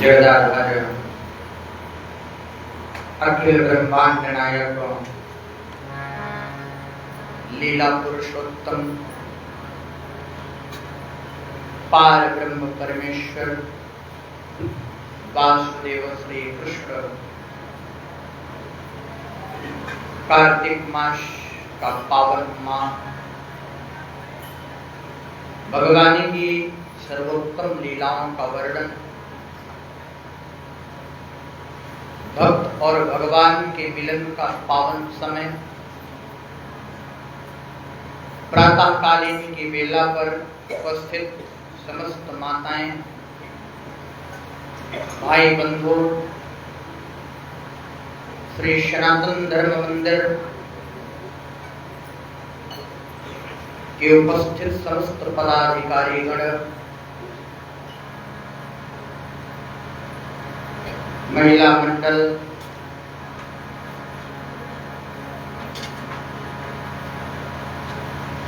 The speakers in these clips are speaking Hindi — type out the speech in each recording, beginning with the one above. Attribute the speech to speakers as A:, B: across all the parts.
A: जगदाधार अखिल ब्रह्मांड नायक लीला पुरुषोत्तम पार ब्रह्म परमेश्वर वासुदेव श्री कृष्ण कार्तिक मास का पावन माह भगवान की सर्वोत्तम लीलाओं का वर्णन, भक्त और भगवान के मिलन का पावन समय, प्रातःकालीन की वेला पर उपस्थित समस्त माताएं, भाई बंधु, श्री सनातन धर्म मंदिर के उपस्थित समस्त पदाधिकारीगण, महिला मंडल,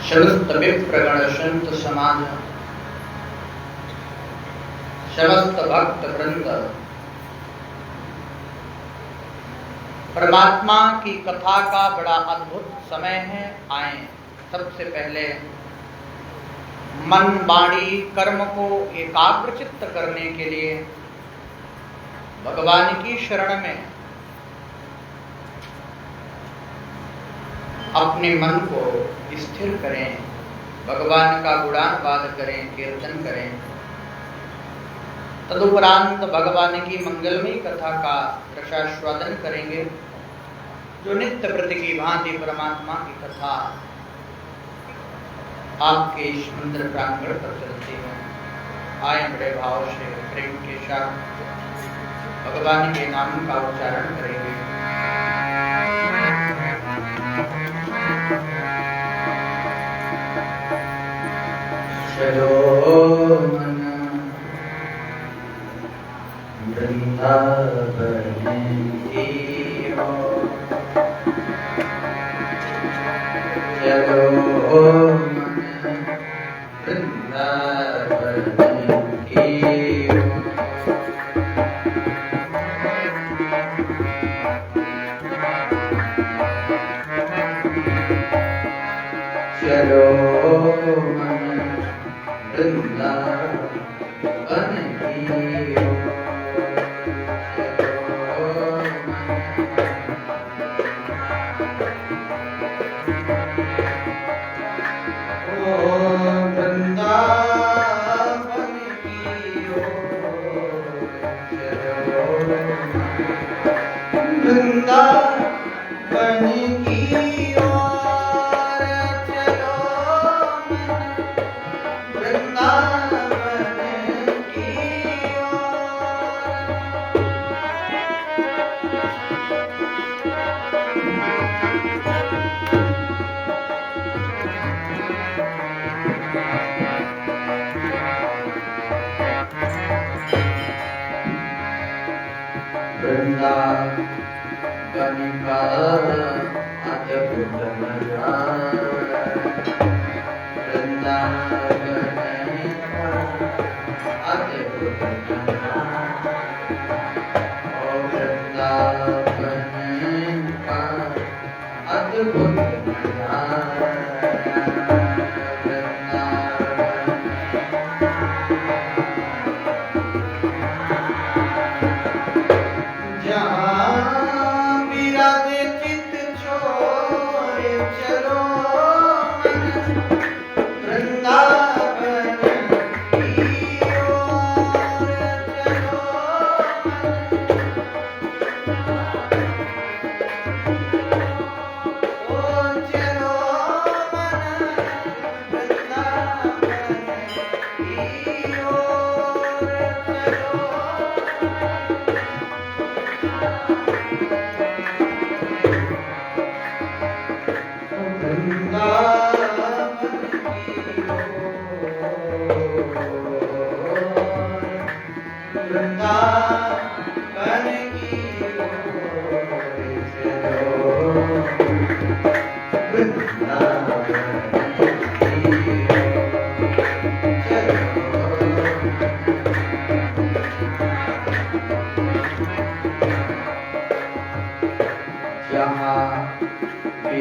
A: समस्त विप्रगण, संत समाज, समस्त भक्त वृंद, परमात्मा की कथा का बड़ा अद्भुत समय है। आए सबसे पहले मन वाणी कर्म को एकाग्रचित्त करने के लिए भगवान की शरण में अपने मन को स्थिर करें, भगवान का गुणानुवाद करें, कीर्तन करें। तदुपरांत भगवान की मंगलमयी कथा का रसास्वादन करेंगे, जो नित्य प्रति की भांति परमात्मा की कथा आपके इस मंदिर प्रांगण पर चलती है। आए बड़े भाव से प्रेम के साथ भगवान के नाम का उच्चारण करेंगे। चलो मन वृंदावन की ओर, चलो मन वृंदावन की ओर, चलो मन वृंदावन की ओर।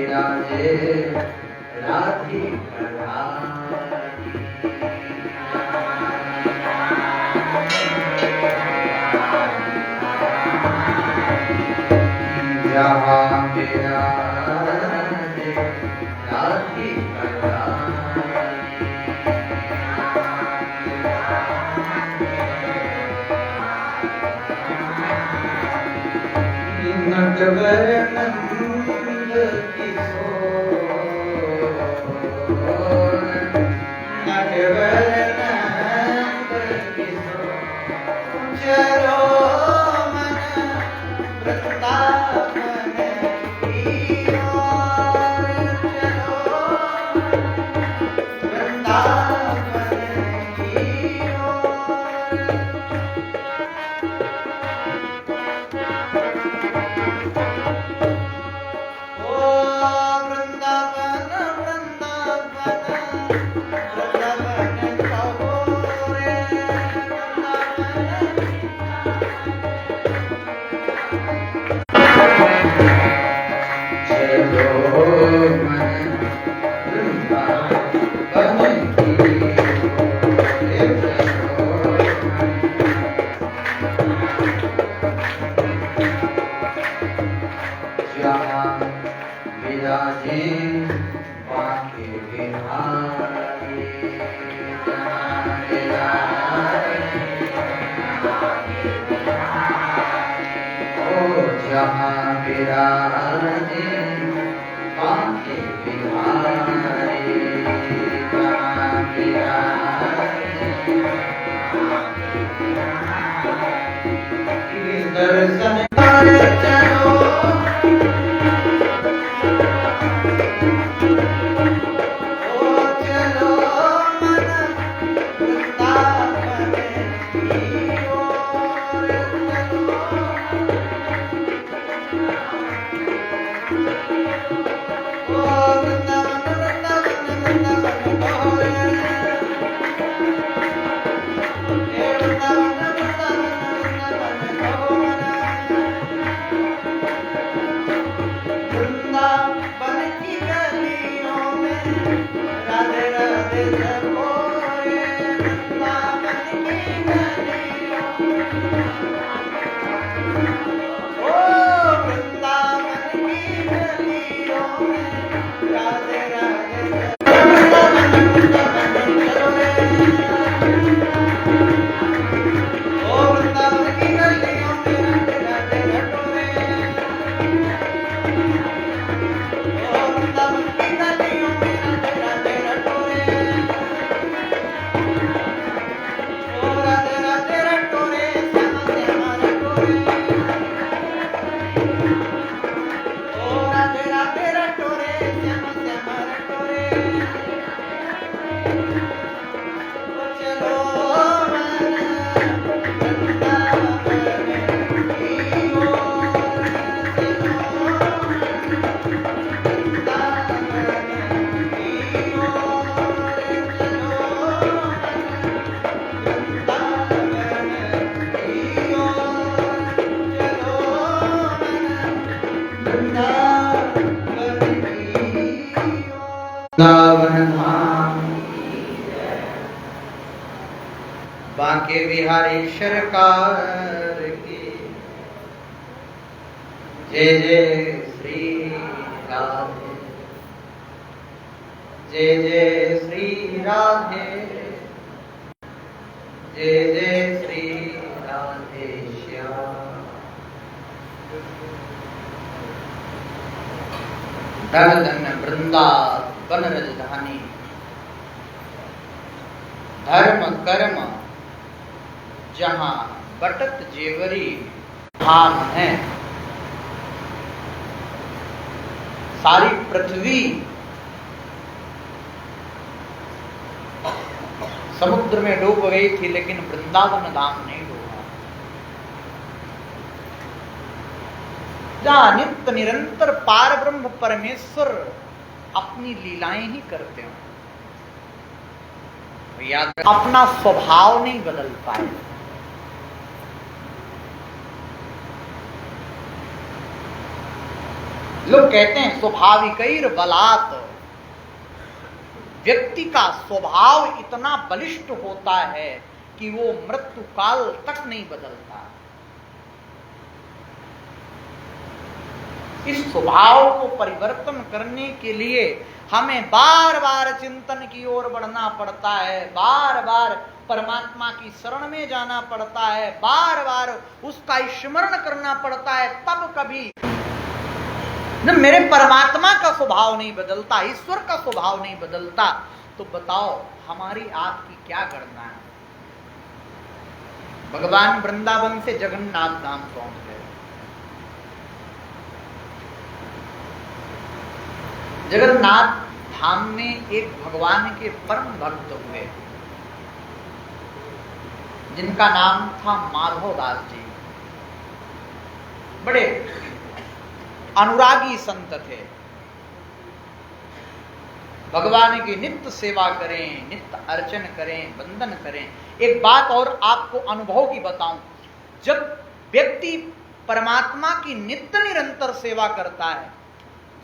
A: विराजे राधिका जहाँ विराजे राधिका नटवर नंद किशोर नटवर नंद किशोर चलो मन वृंदावन की ओर चलो वृंदावन की ओर जहाँ विराजे बांके बिहारी जहाँ विराजे दर्शन कर चलो चलो मन वृंदावन की ओर बांके बिहारी सरकार की जय जय श्री राधे जय जय श्री राधे जय जय श्री राधे श्याम धन धन वृंदावन राजधानी धर्म कर्म जहाँ बटत जेवरी धाम है सारी पृथ्वी समुद्र में डूब गई थी लेकिन वृंदावन धाम नहीं डूबा। जहाँ नित्य निरंतर पार ब्रह्म परमेश्वर अपनी लीलाएं ही करते हो, याद अपना स्वभाव नहीं बदल पाए। लोग कहते हैं स्वाभाविकैर बलात्, व्यक्ति का स्वभाव इतना बलिष्ठ होता है कि वो मृत्यु काल तक नहीं बदलता। इस स्वभाव को परिवर्तन करने के लिए हमें बार बार चिंतन की ओर बढ़ना पड़ता है, बार बार परमात्मा की शरण में जाना पड़ता है, बार बार उसका स्मरण करना पड़ता है। तब कभी जब मेरे परमात्मा का स्वभाव नहीं बदलता, ईश्वर का स्वभाव नहीं बदलता, तो बताओ हमारी आपकी क्या गणना है। भगवान वृंदावन से जगन्नाथ धाम पहुंच गए। जगन्नाथ धाम में एक भगवान के परम भक्त हुए जिनका नाम था माधव दास जी। बड़े अनुरागी संत थे, भगवान की नित्य सेवा करें, नित्य अर्चन करें, वंदन करें। एक बात और आपको अनुभव की बताऊं, जब व्यक्ति परमात्मा की नित्य निरंतर सेवा करता है,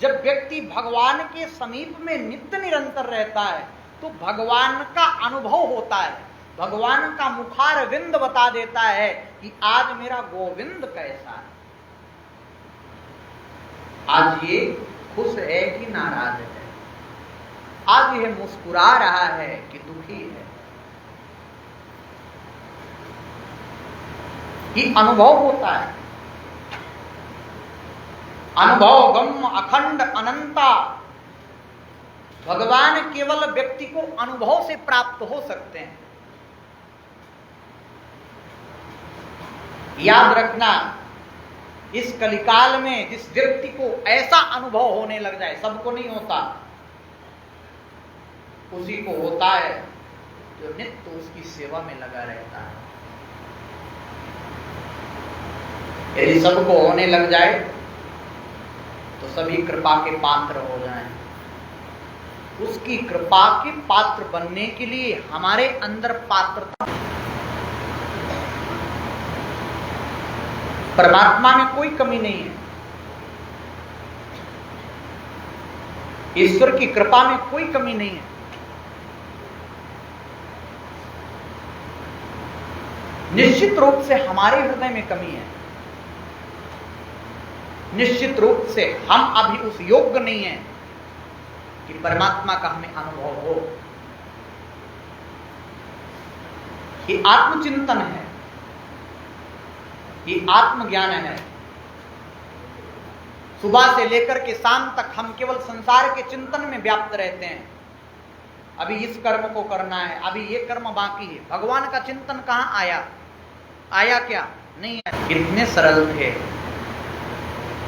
A: जब व्यक्ति भगवान के समीप में नित्य निरंतर रहता है, तो भगवान का अनुभव होता है। भगवान का मुखार विंद बता देता है कि आज मेरा गोविंद कैसा है, आज ये खुश है कि नाराज है, आज यह मुस्कुरा रहा है कि दुखी है। ये अनुभव होता है। अनुभव गम अखंड अनंता, भगवान केवल व्यक्ति को अनुभव से प्राप्त हो सकते हैं। याद रखना, इस कलिकाल में जिस व्यक्ति को ऐसा अनुभव होने लग जाए, सबको नहीं होता, उसी को होता है जो नित्य उसकी सेवा में लगा रहता है। यदि सबको होने लग जाए तो सभी कृपा के पात्र हो जाएं। उसकी कृपा के पात्र बनने के लिए हमारे अंदर पात्रता। परमात्मा में कोई कमी नहीं है, ईश्वर की कृपा में कोई कमी नहीं है। निश्चित रूप से हमारे हृदय में कमी है, निश्चित रूप से हम अभी उस योग्य नहीं है कि परमात्मा का हमें अनुभव हो। ये आत्मचिंतन है, ये आत्मज्ञान है। सुबह से लेकर के शाम तक हम केवल संसार के चिंतन में व्याप्त रहते हैं। अभी इस कर्म को करना है, अभी ये कर्म बाकी है। भगवान का चिंतन कहां आया? आया क्या? नहीं है। इतने सरल थे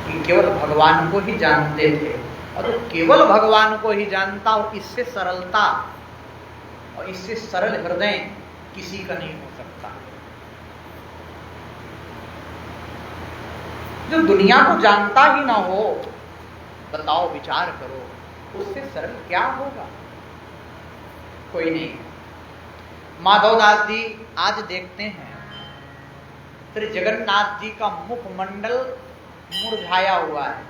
A: कि केवल भगवान को ही जानते थे, और तो केवल भगवान को ही जानता, और इससे सरलता और इससे सरल हृदय किसी का नहीं हो सकता। जो दुनिया को जानता ही ना हो, बताओ, विचार करो, उससे सरल क्या होगा? कोई नहीं। माधवदास जी आज देखते हैं श्री जगन्नाथ जी का मुखमंडल मुरझाया हुआ है।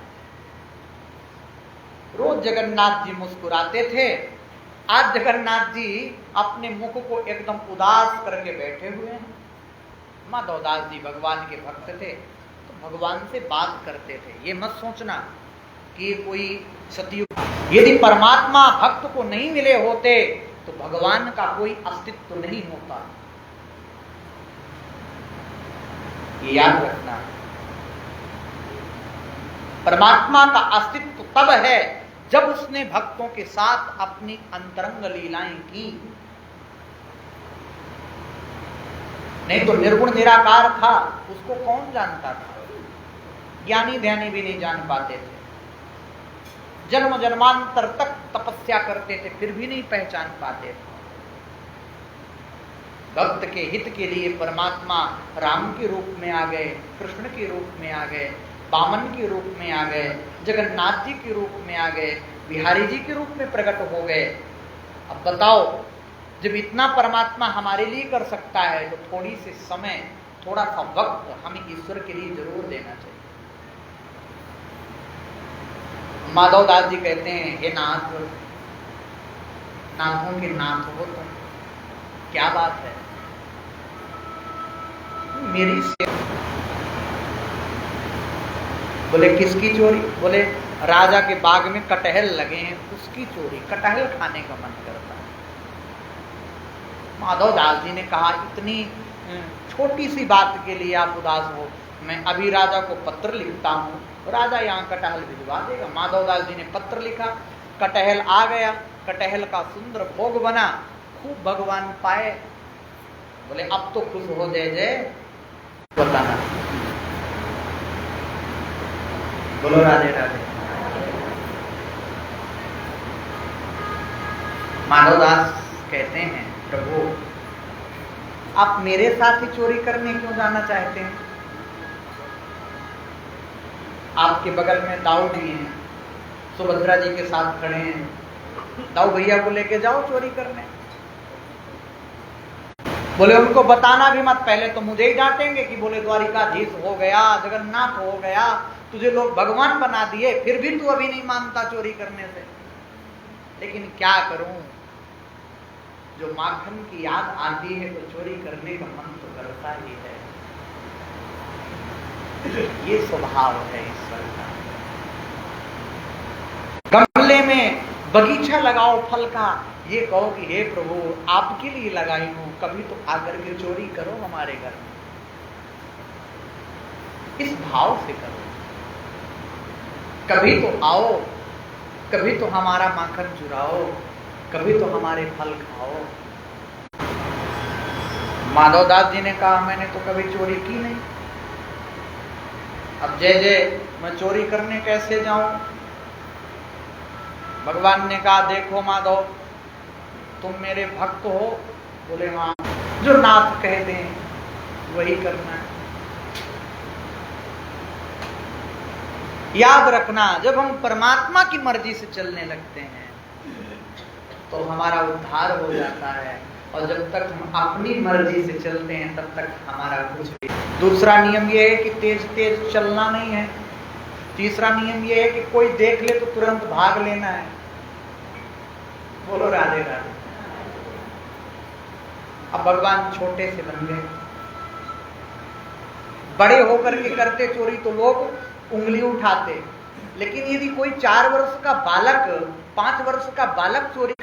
A: रोज जगन्नाथ जी मुस्कुराते थे, आज जगन्नाथ जी अपने मुख को एकदम उदास करके बैठे हुए हैं। माधवदास जी भगवान के भक्त थे, तो भगवान से बात करते थे। ये मत सोचना कि कोई सतयुग, यदि परमात्मा भक्त को नहीं मिले होते तो भगवान का कोई अस्तित्व नहीं होता। ये याद रखना, परमात्मा का अस्तित्व तब है जब उसने भक्तों के साथ अपनी अंतरंग लीलाएं की। नहीं तो निर्गुण निराकार था, उसको कौन जानता था? ज्ञानी ध्यानी भी नहीं जान पाते थे। जन्म जन्मांतर तक तपस्या करते थे, फिर भी नहीं पहचान पाते थे। भक्त के हित के लिए परमात्मा राम के रूप में आ गए, कृष्ण के रूप में आ गए, वामन के रूप में आ गए, जगन्नाथ जी के रूप में आ गए, बिहारी जी के रूप में प्रकट हो गए। अब बताओ, जब इतना परमात्मा हमारे लिए कर सकता है, तो थोड़ी से समय, थोड़ा सा वक्त हमें ईश्वर के लिए जरूर देना चाहिए। माधव दास जी कहते हैं, हे नाथ, नाथों के नाथ हो तुम, क्या बात है, मेरी सेवा। बोले किसकी चोरी? बोले राजा के बाग में कटहल लगे हैं, उसकी चोरी, कटहल खाने का मन करता है। माधव दास जी ने कहा, इतनी छोटी सी बात के लिए आप उदास हो, मैं अभी राजा को पत्र लिखता हूँ, राजा यहाँ कटहल भिजवा देगा। माधव दास जी ने पत्र लिखा, कटहल आ गया, कटहल का सुंदर भोग बना, खूब भगवान पाए। बोले अब तो खुश हो जय जय, बताना। बोलो राधे राधे। माधव दास कहते हैं, प्रभु आप मेरे साथ ही चोरी करने क्यों जाना चाहते हैं? आपके बगल में दाऊ जी हैं, सुभद्रा जी के साथ खड़े हैं, दाऊ भैया को लेके जाओ चोरी करने। बोले उनको बताना भी मत, पहले तो मुझे ही डांटेंगे कि बोले द्वारिकाधीश हो गया, जगन्नाथ हो गया, तुझे लोग भगवान बना दिए, फिर भी तू अभी नहीं मानता चोरी करने से। लेकिन क्या करूं, जो माखन की याद आती है तो चोरी करने का मन तो करता ही है। ये स्वभाव है ईश्वर का। गमले में बगीचा लगाओ फल का, ये कहो कि हे प्रभु आपके लिए लगाई हूं, कभी तो आकर के चोरी करो हमारे घर में। इस भाव से करो, कभी तो आओ, कभी तो हमारा माखन चुराओ, कभी तो हमारे फल खाओ। माधव दास जी ने कहा, मैंने तो कभी चोरी की नहीं, अब जय जय मैं चोरी करने कैसे जाऊं? भगवान ने कहा, देखो माधव तुम मेरे भक्त हो। बोले हाँ, जो नाथ कहते हैं वही करना है। याद रखना, जब हम परमात्मा की मर्जी से चलने लगते हैं तो हमारा उद्धार हो जाता है, और जब तक हम अपनी मर्जी से चलते हैं तब तक हमारा कुछ भी। दूसरा नियम यह है कि तेज तेज चलना नहीं है। तीसरा नियम यह है कि कोई देख ले तो तुरंत भाग लेना है। बोलो राधे राधे। अब भगवान छोटे से बन गए, बड़े होकर के करते चोरी तो लोग उंगली उठाते, लेकिन यदि कोई 4 वर्ष का बालक, 5 वर्ष का बालक चोरी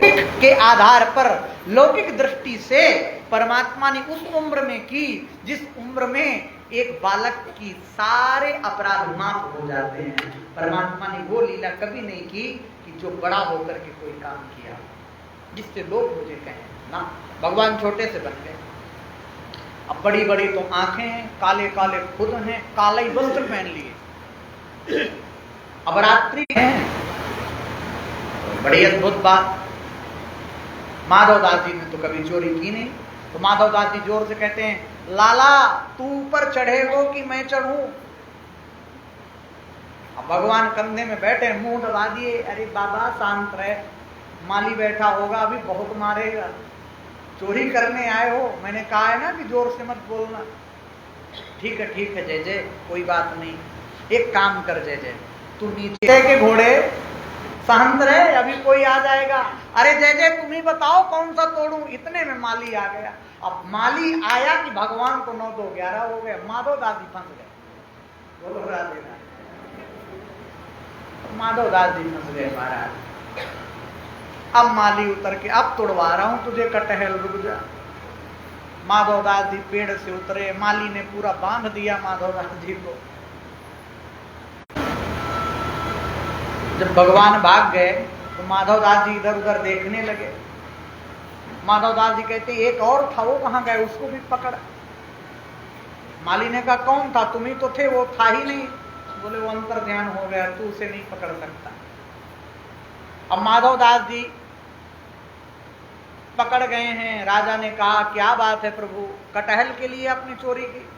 A: के आधार पर लौकिक दृष्टि से परमात्मा ने उस उम्र में की जिस उम्र में एक बालक की सारे अपराध माफ हो जाते हैं, परमात्मा ने वो लीला कभी नहीं की कि जो बड़ा होकर के कोई काम किया जिससे लोग मुझे कहें ना। भगवान छोटे से बन गए। अब बड़ी बड़ी तो आंखें हैं, काले काले खुद हैं, काला ही वस्त्र पहन लिए, अब रात्रि है। बड़ी अद्भुत बात। माधव दास जी ने तो कभी चोरी की नहीं, तो माधव दास जी जोर से कहते हैं, लाला तू ऊपर चढ़ेगो कि मैं चढ़ूं? अब भगवान कंधे में बैठे, मुंह दबा दिए, अरे बाबा शांत रहे, माली बैठा होगा अभी बहुत मारेगा, चोरी करने आए हो, मैंने कहा है ना कि जोर से मत बोलना। ठीक है जय जय, कोई बात नहीं, एक काम कर जय जय, तू नीचे के घोड़े शांत रहे, अभी कोई आ जाएगा। अरे जय जय तुम ही बताओ कौन सा तोड़ूं? इतने में माली आ गया। अब माली आया कि भगवान को 9 2 11 हो गए, माधव दास जी फंस गए। बोलो राधे राधे। माधव दास जी फंस गए महाराज। अब माली उतर के, अब तोड़वा रहा हूं तुझे कटहल, रुक जा। माधव दास जी पेड़ से उतरे, माली ने पूरा बांध दिया माधव दास जी को। जब भगवान भाग गए तो माधव दास जी इधर उधर देखने लगे। माधव दास जी कहते एक और था, वो कहां गए, उसको भी पकड़। माली ने कहा कौन था? तुम ही तो थे, वो था ही नहीं। बोले वो अंतर ध्यान हो गया, तू उसे नहीं पकड़ सकता। अब माधव दास जी पकड़ गए हैं। राजा ने कहा क्या बात है प्रभु, कटहल के लिए आपने चोरी की?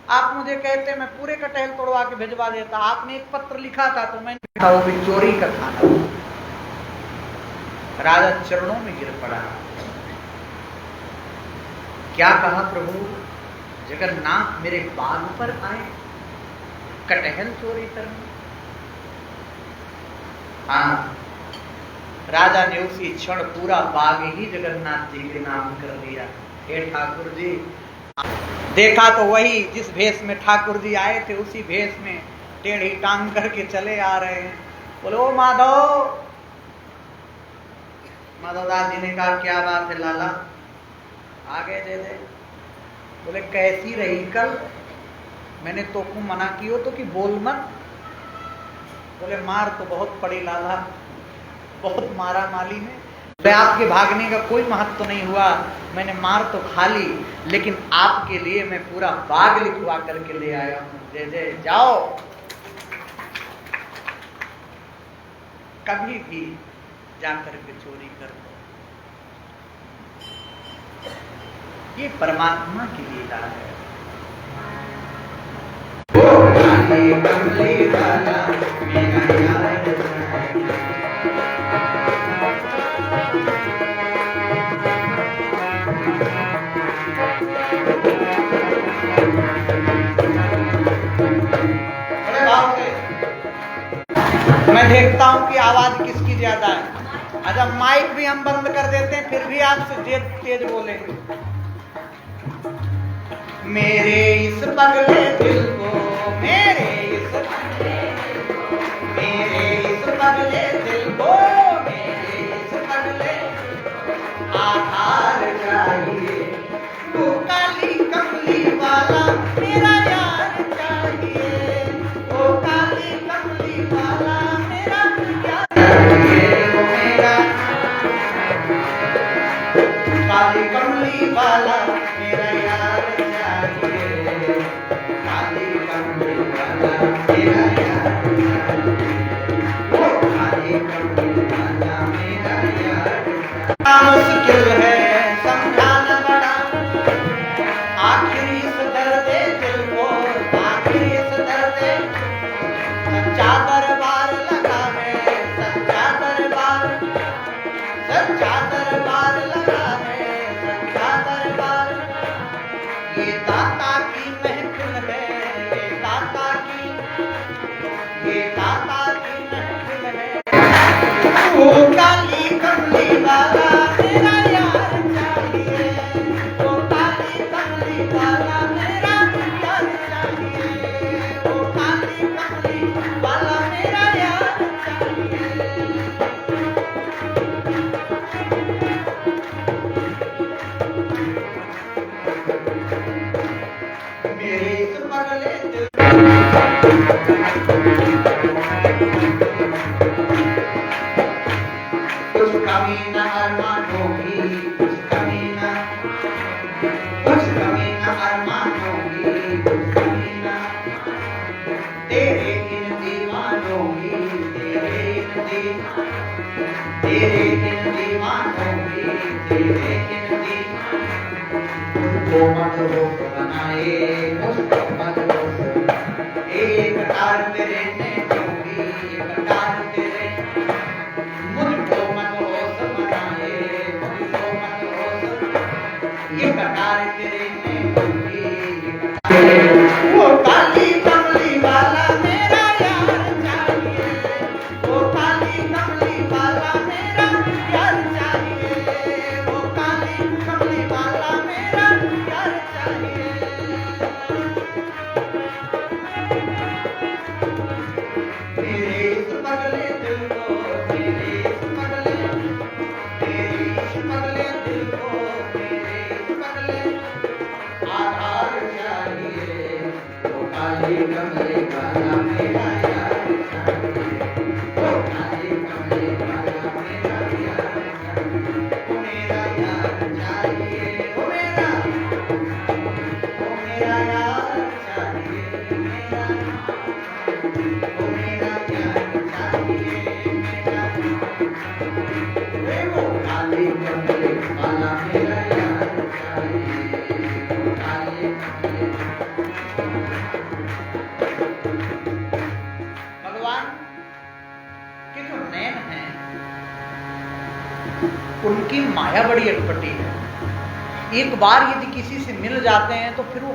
A: आप मुझे कहते मैं पूरे कटहल तोड़वा के भिजवा देता, आपने एक पत्र लिखा था तो मैंने लिखा, वो भी चोरी का था। राजा चरणों में गिर पड़ा। क्या कहा प्रभु, जगन्नाथ मेरे बाग पर आए कटहल चोरी करने? हाँ, राजा ने उसी क्षण पूरा बाग ही जगन्नाथ जी के नाम कर दिया। हे ठाकुर जी, देखा तो वही जिस भेष में ठाकुर जी आए थे उसी भेष में टेढ़ी टांग करके चले आ रहे हैं। बोलो माधव। माधवदास जी ने कहा क्या बात है लाला, आगे दे दे। बोले कैसी रही कल, मैंने तो को मना कियो तो कि बोल मत। बोले मार तो बहुत पड़ी लाला, बहुत मारा माली ने। बोले आपके भागने का कोई महत्व तो नहीं हुआ, मैंने मार तो खा ली, लेकिन आपके लिए मैं पूरा बाग लिखवा करके ले आया हूं। दे दे, जाओ। कभी भी जाकर के चोरी कर दो, ये परमात्मा की लीला है। कमले वाला मेरा यार मैं देखता हूं कि आवाज किसकी ज्यादा है। अच्छा, माइक भी हम बंद कर देते हैं, फिर भी आपसे तेज बोलेंगे। मेरे इस पगले दिल को, मेरे इस पगले दिल को, मेरे इस पगले आधार चाहिए। वो काली कमली वाला मेरा यार चाहिए, वो काली कमली वाला मेरा यार चाहिए। वो मेरा काली कमली वाला मेरा यार चाहिए, काली कमली वाला मेरा यार चाहिए, वो काली कमली वाला मेरा यार चाहिए। मुश्किल है समझाना बड़ा, आखिरी इस दर्द दिल को, आखिरी इस दर्द सच्चा दरबार लगा है, सच्चा दरबार, सच्चा दरबार लगा है, सच्चा दरबार। ये दाता की महफिल है, ये दाता की, ये दाता की महफिल है। वो काली कमली वाला मेरा यार चाहिए, वो काली कमली वाला मेरा यार चाहिए, वो काली कमली वाला मेरा यार चाहिए। मेरे इस पगले दिल कुछ कमी न अरमानों की, कुछ कमी न, कुछ कमी न अरमानों की, कुछ कमी न तेरे इन दीवानों की, तेरे इन दीवानों की, तेरे इन मुझको मदहोश बनाए, मुझको मदहोश, एक तार तेरे ने होगी, एक तार तेरे, मुझको मदहोश बनाए, मुझको मदहोश, एक तार तेरे ने होगी। वो काली कमली वाला मेरा यार चाहिए, वो काली कमली वाला मेरा यार चाहिए, वो काली कमली वाला मेरा यार चाहिए। मेरे इस पगले दिल को, मेरे इस पगले, मेरे इस पगले दिल को, मेरे इस पगले आधार चाहिए। वो काली कमली वाला मेरा यार चाहिए, वो काली कमली वाला मेरा यार चाहिए, वो मेरा यार चाहिए, वो मेरा यार चाहिए, मेरा, वो मेरा यार चाहिए, मेरा, वो काली कमली वाला मेरा यार चाहिए, वो काली कमली। भगवान के जो नैन हैं उनकी माया बड़ी अटपटी है। एक बार यदि किसी से मिल जाते हैं तो फिर वो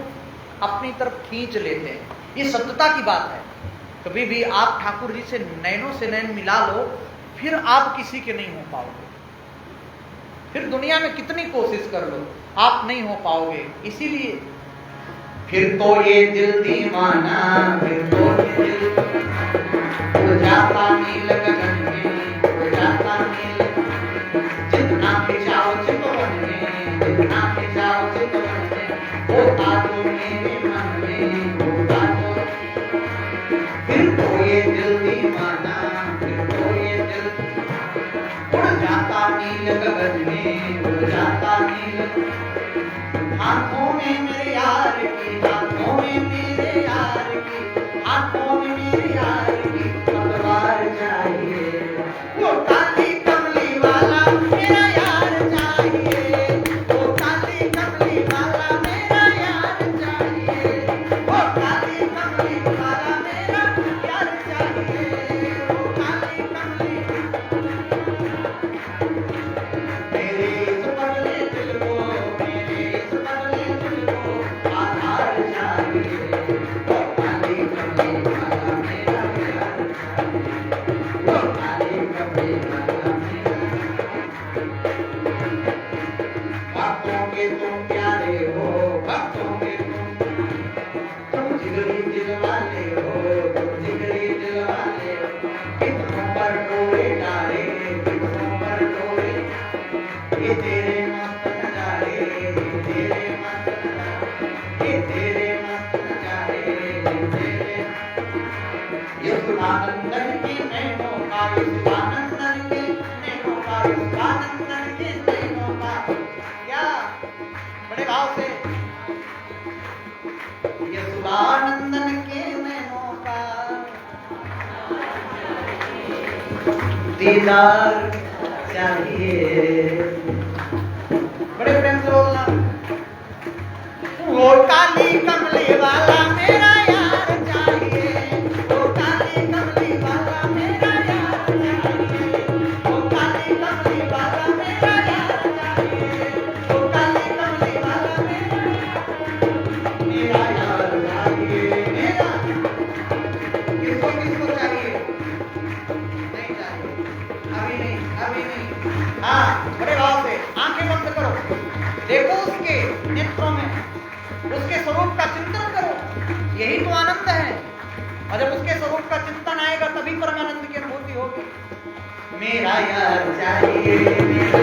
A: अपनी तरफ खींच लेते हैं। ये सत्यता की बात है। कभी भी आप ठाकुर जी से नैनों से नैन मिला लो, फिर आप किसी के नहीं हो पाओगे। फिर दुनिया में कितनी कोशिश कर लो, आप नहीं हो पाओगे। इसीलिए फिर तो ये दिल दीवाना, फिर तो ये दिल हो जाता नील गगन में, हो जाता नील, जितना भी जाओ चितवन में, जितना भी जाओ चितवन में, होता तो मेरे मन में, होता तो। फिर तो ये दिल दीवाना, फिर तो ये दिल उड़ जाता नील गगन में, उड़ जाता नील। हाथों में मेरे यार की, हाथों में मेरे यार की, हाथों में मेरे यार की तलवार चाहिए। वो काली कमली वाला मेरा यार चाहिए, वो काली कमली वाला मेरा यार चाहिए, वो काली कमली वाला मेरा यार चाहिए, वो काली कमली। मेरे इस पगले दिल को, मेरे इस पगले दिल को आधार चाहिए, वो काली कमली वाला मेरा यार चाहिए, वो काली कमली वाला मेरा। भक्तों के तुम प्यारे हो, भक्तों के तुम जिगरी दिल वाले हो, तुम जिगरी दिल वाले हो। कितनों पर डोरे डाले, कितनों पर डोरे, ये तेरे मस्त नजारे, ये तेरे मस्त नजारे, ये तेरे मस्त नजारे, ये तेरे। ये सुधानंदन के नैनों का, ये सुधानंदन के नैनों का, ये सुधानंदन के नैनों का। क्या बड़े भाव से, ये सुधानंदन के नैनों का दीदार चाहिए। बड़े प्रेम से बोलना, वो काली कमली वाला मेरा यार चाहिए, वो काली कमली वाला मेरा यार चाहिए, वो काली कमली वाला मेरा यार चाहिए, वो काली कमली वाला मेरा यार चाहिए। मेरा किसको किसको चाहिए? नहीं चाहिए, अभी नहीं, अभी नहीं। हाँ, बड़े भाव से आंखें बंद करो, देखो उसके नेत्रों में, उसके स्वरूप का चिंतन करो, यही तो आनंद है। और जब उसके स्वरूप का चिंतन आएगा तभी परमानंद की अनुभूति होगी। मेरा यार चाहिए, मेरा,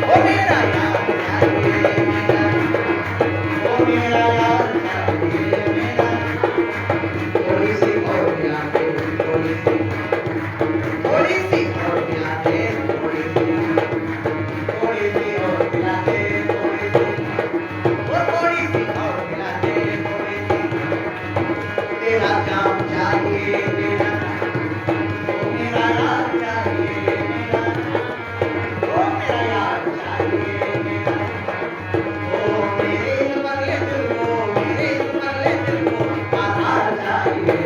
A: ओ मेरा यार चाहिए, मेरा, ओ मेरा यार चाहिए, मेरा। थोड़ी सी और मिला दे, थोड़ी सी, थोड़ी सी और मिला दे, थोड़ी सी, थोड़ी सी और मिला दे, थोड़ी सी, वो थोड़ी सी और मिला दे, थोड़ी सी। तेरा जाम चाहिए, तेरा, ओ मेरा यार चाहिए, मेरा, ओ मेरा यार चाहिए, मेरा, ओ मेरे इस पगले दिल को, मेरे इस पगले दिल को आधार चाहिए।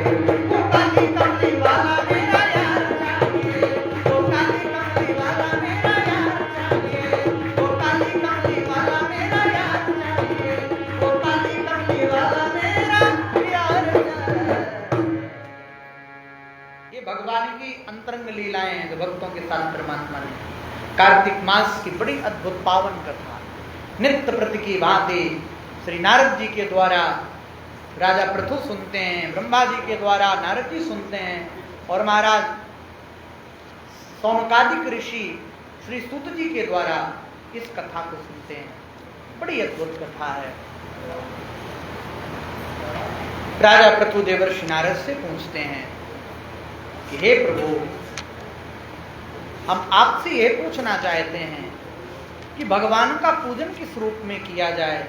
A: वो काली कमली वाला मेरा यार चाहिए, वो काली कमली वाला मेरा यार चाहिए, वो काली कमली वाला मेरा यार चाहिए, वो काली कमली वाला मेरा यार चाहिए। ये भगवान की अंतरंग लीलाएं हैं जो भक्तों के साथ परमात्मा ने। कार्तिक मास की बड़ी अद्भुत पावन कथा, नित्य प्रति की भांति श्री नारद जी के द्वारा राजा पृथु सुनते हैं, ब्रह्मा जी के द्वारा नारद जी सुनते हैं, और महाराज सौनकादिक ऋषि श्री सूत जी के द्वारा इस कथा को सुनते हैं। बड़ी अद्भुत कथा है। राजा पृथु देवर्षि नारद से पूछते हैं कि हे प्रभु, हम आपसे यह पूछना चाहते हैं कि भगवान का पूजन किस रूप में किया जाए।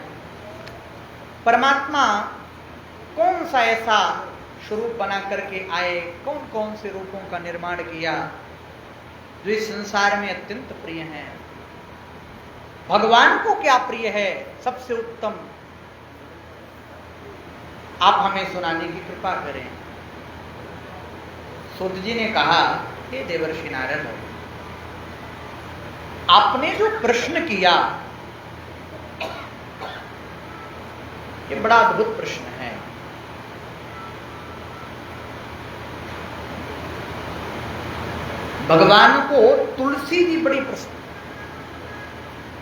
A: परमात्मा कौन सा ऐसा स्वरूप बना करके आए, कौन कौन से रूपों का निर्माण किया जो इस संसार में अत्यंत प्रिय हैं। भगवान को क्या प्रिय है सबसे उत्तम, आप हमें सुनाने की कृपा करें। सूत जी ने कहा, हे देवर्षि नारद, आपने जो प्रश्न किया ये बड़ा अद्भुत प्रश्न है। भगवान को तुलसी जी बड़ी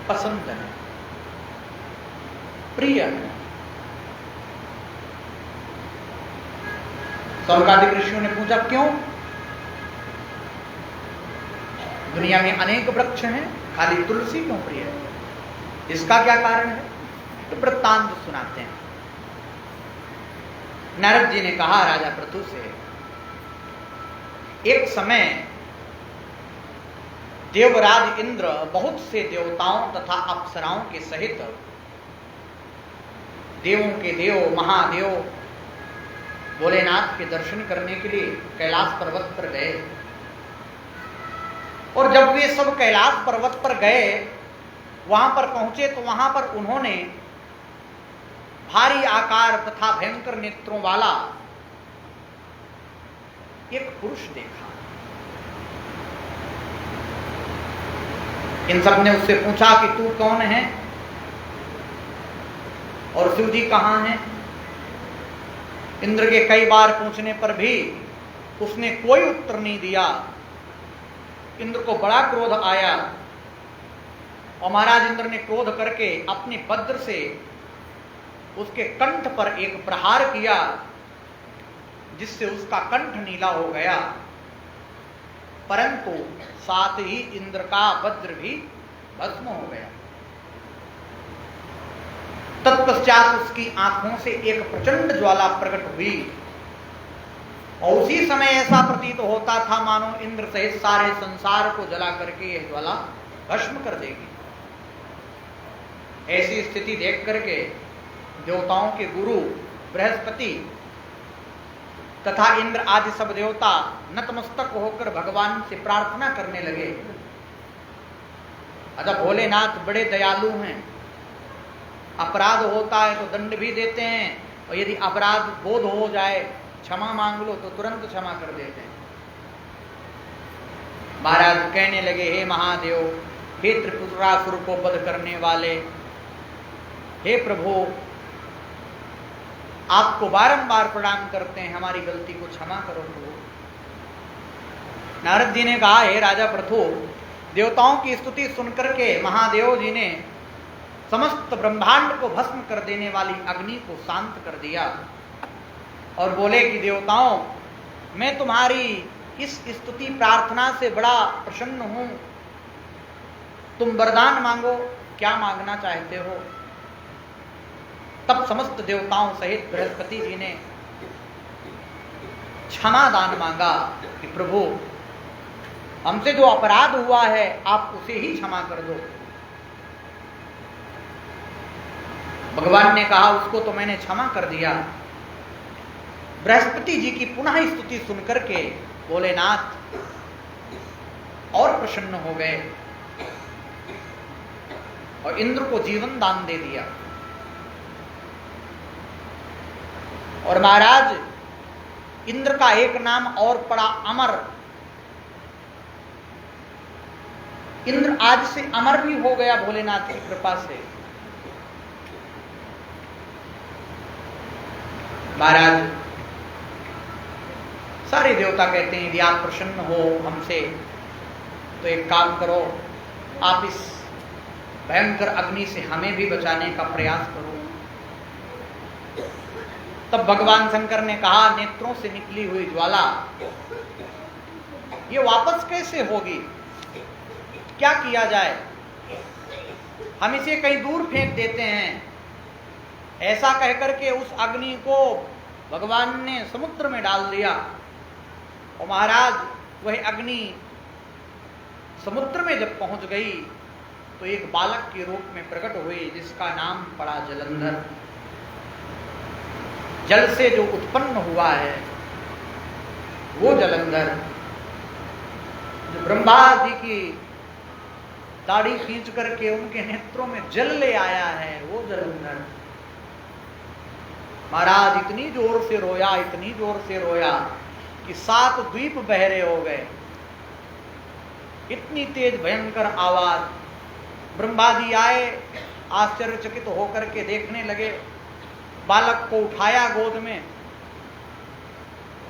A: पसंद है, प्रिय है। स्वर्गादिक ऋषियों ने पूछा क्यों? दुनिया में अनेक वृक्ष हैं, खाली तुलसी क्यों प्रिय है? इसका क्या कारण है? तो वृत्तांत सुनाते हैं। नारद जी ने कहा राजा पृथु से, एक समय देवराज इंद्र बहुत से देवताओं तथा अप्सराओं के सहित देवों के देव महादेव भोलेनाथ के दर्शन करने के लिए कैलाश पर्वत पर गए। और जब वे सब कैलाश पर्वत पर गए, वहां पर पहुंचे तो वहां पर उन्होंने भारी आकार तथा भयंकर नेत्रों वाला एक पुरुष देखा। इन सब ने उससे पूछा कि तू कौन है और शिव जी कहां हैं? इंद्र के कई बार पूछने पर भी उसने कोई उत्तर नहीं दिया। इंद्र को बड़ा क्रोध आया और महाराज इंद्र ने क्रोध करके अपने वज्र से उसके कंठ पर एक प्रहार किया, जिससे उसका कंठ नीला हो गया। परंतु साथ ही इंद्र का वज्र भी भस्म हो गया। तत्पश्चात उसकी आंखों से एक प्रचंड ज्वाला प्रकट हुई और उसी समय ऐसा प्रतीत होता था मानो इंद्र सहित सारे संसार को जला करके यह ज्वाला भस्म कर देगी। ऐसी स्थिति देख करके देवताओं के गुरु बृहस्पति तथा इंद्र आदि सब देवता नतमस्तक होकर भगवान से प्रार्थना करने लगे। अतः भोलेनाथ बड़े दयालु हैं, अपराध होता है तो दंड भी देते हैं और यदि अपराध बोध हो जाए, क्षमा मांग लो तो तुरंत क्षमा कर देते हैं। महाराज कहने लगे, हे महादेव, हे त्रिपुरासुर को वध करने वाले, हे प्रभु, आपको बारंबार प्रणाम करते हैं, हमारी गलती को क्षमा करो प्रभु। नारद जी ने कहा, हे राजा पृथु, देवताओं की स्तुति सुनकर के महादेव जी ने समस्त ब्रह्मांड को भस्म कर देने वाली अग्नि को शांत कर दिया और बोले कि देवताओं, मैं तुम्हारी इस स्तुति प्रार्थना से बड़ा प्रसन्न हूं। तुम वरदान मांगो, क्या मांगना चाहते हो? तब समस्त देवताओं सहित बृहस्पति जी ने क्षमा दान मांगा कि प्रभु, हमसे जो अपराध हुआ है आप उसे ही क्षमा कर दो। भगवान ने कहा, उसको तो मैंने क्षमा कर दिया। बृहस्पति जी की पुनः स्तुति सुनकर के भोलेनाथ और प्रसन्न हो गए और इंद्र को जीवन दान दे दिया। और महाराज, इंद्र का एक नाम और पड़ा अमर। इंद्र आज से अमर भी हो गया भोलेनाथ की कृपा से। महाराज, सारे देवता कहते हैं, यदि आप प्रसन्न हो हमसे तो एक काम करो, आप इस भयंकर अग्नि से हमें भी बचाने का प्रयास करो। तब भगवान शंकर ने कहा, नेत्रों से निकली हुई ज्वाला ये वापस कैसे होगी? क्या किया जाए? हम इसे कहीं दूर फेंक देते हैं। ऐसा कहकर के उस अग्नि को भगवान ने समुद्र में डाल दिया और महाराज, वह अग्नि समुद्र में जब पहुंच गई तो एक बालक के रूप में प्रकट हुई, जिसका नाम पड़ा जलंधर। जल से जो उत्पन्न हुआ है वो जलंधर, जो ब्रह्मा जी की दाढ़ी खींच करके उनके नेत्रों में जल ले आया है, वो जलंधर। महाराज इतनी जोर से रोया, इतनी जोर से रोया कि 7 द्वीप बहरे हो गए। इतनी तेज भयंकर आवाज। ब्रह्मा जी आए, आश्चर्यचकित होकर के देखने लगे। बालक को उठाया गोद में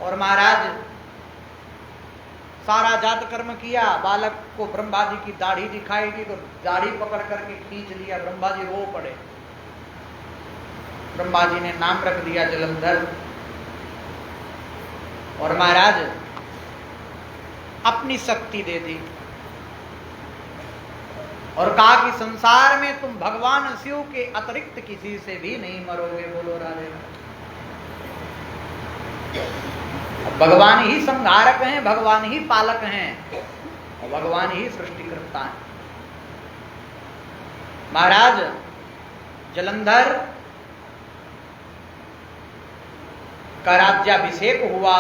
A: और महाराज सारा जात कर्म किया, बालक को ब्रह्मा जी की दाढ़ी दिखाई दी तो दाढ़ी पकड़ करके खींच लिया, ब्रह्मा जी रो पड़े। ब्रह्मा जी ने नाम रख दिया जलंधर। और महाराज अपनी शक्ति दे दी और कहा कि संसार में तुम भगवान शिव के अतिरिक्त किसी से भी नहीं मरोगे। बोलो राधे। भगवान ही संहारक हैं, भगवान ही पालक हैं और भगवान ही सृष्टिकर्ता हैं। महाराज जलंधर का राज्याभिषेक हुआ।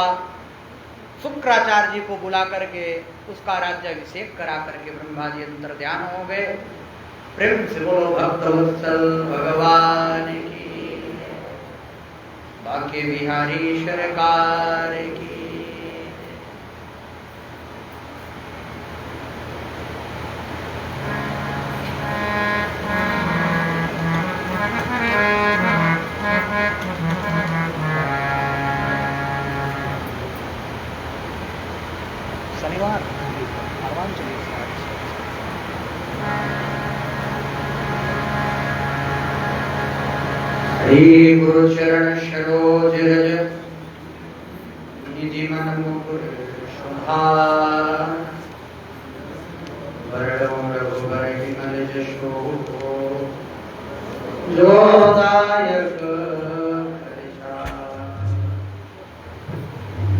A: शुक्राचार्य जी को बुला करके उसका राज्याभिषेक करा करके ब्रह्मा जी अंतर ध्यान हो गए। प्रेम से बोलो भक्तवत्सल भगवान की, बाके बिहारी सरकार की। शनिवार भगवान चलिए। हरि गुरु चरण सरोज रज निधि मन मुकुर शोभा, वरणो रघुबर विमल जशो जोदायक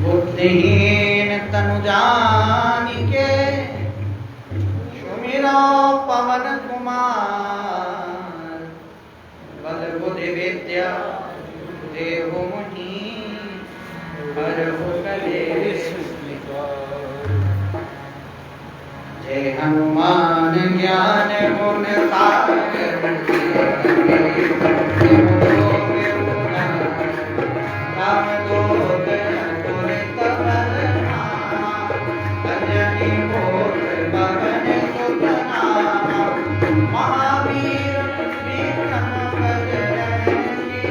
A: बुद्धिहीन तनु जानिके, सुमिरो पवन कुमार, बल बुद्धि विद्या देहु मुनि, हरहु कलेश जय हनुमान ज्ञान गुण सागर, राम दूत अतुलित बलधामा, अंजनी पुत्र पवन सुत नामा, महावीर विक्रम बजरंगी,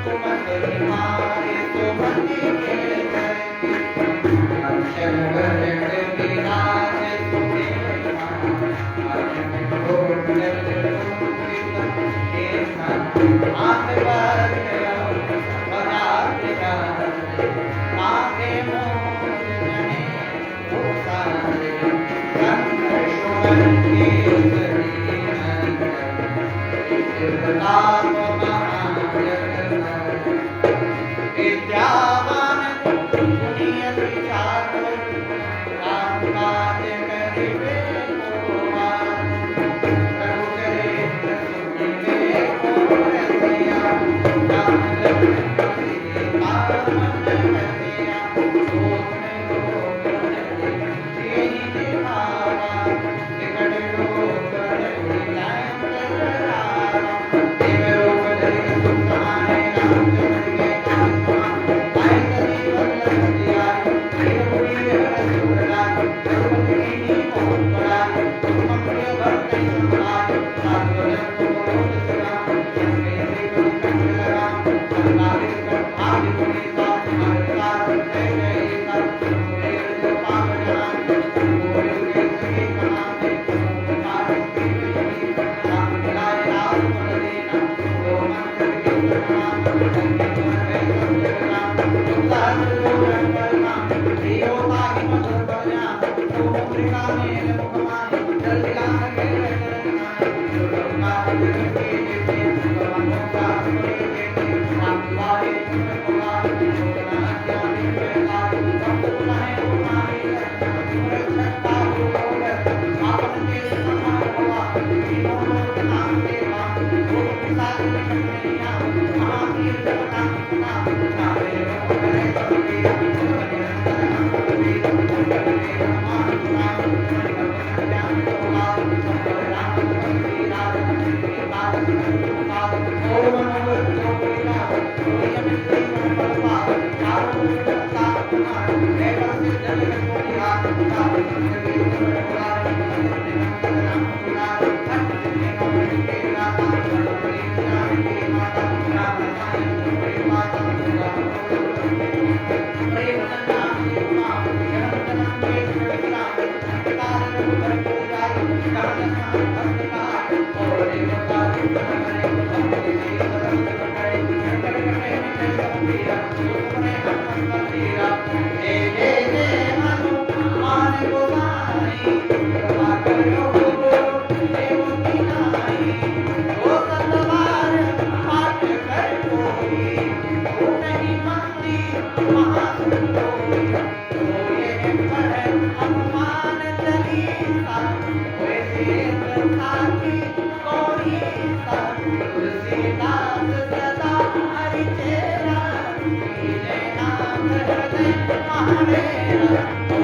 A: सुमति निहारे सुमति के संगी, अक्षर वरण विराज सुबेमा, अजन घोर हाथ विद्यावान दुनिया विचारो, राम काज करिबे कोवा, प्रभु चरित्र सुनिबे को रसिया, राम लखन सीता मन बसिया, सोच में रोग नहीं तेहि दिखावा, विकट रोग नहीं लायक करावा, देव रोग धरि सुखाए राम चरण के दास, आय करी वल्लभ दिया, प्रिय मुनि हर सुरलाय, रघुपति कीन्ही बहुत बड़ाई, तुम प्रिय भरत समाय, साधु जन को रोग सलाम, जन्मे से कंठ लगाम, नाविक कर आदि गुणी साथ हरता, जय जय कर मेरे जो पाप जान, मोरे के सही कहाते, ओंकार की राम मिलाए राम पद देना, दो मंत्र के प्रणाम, संगीत में सब जगनाम, उदार लोग परनाम, प्रियो ताहि मधुर बजान, तो मुद्रिका मेल मुखमान, जल दिलांग के रचनाय, दुर्गा के देते, भगवानों का सुने देते, राम दुआरे तुम कुमार, जोगना ज्ञानी प्रकार, भक्त तुम्हें तुम्हारी रचना, सुरक्षता हो गोबर, आपन के समान हुआ, तीनों लोक नाम देवा, भूत पिशाच निकटनिया, महावीर जब नाम सुना, चाहे रोग करे सबके, जब निरंतर नाम करे, जब हनुमान सुना, मन ज्ञान होगा, सब राम भक्ति राज, के बाद संतोषाद, ओम नमो जोगीरा, जोगिया मित्री मन बलवा, चारों ओर जगता कुमार, मैं बरसे जल कोटिया, चारों जिंदगी बड़वा, निरंतर नाम सुना, हट जिन्हें नौकरी के राता, बड़बड़ी जान की माता, राम नारायण तुम्हारी माता, हरे राम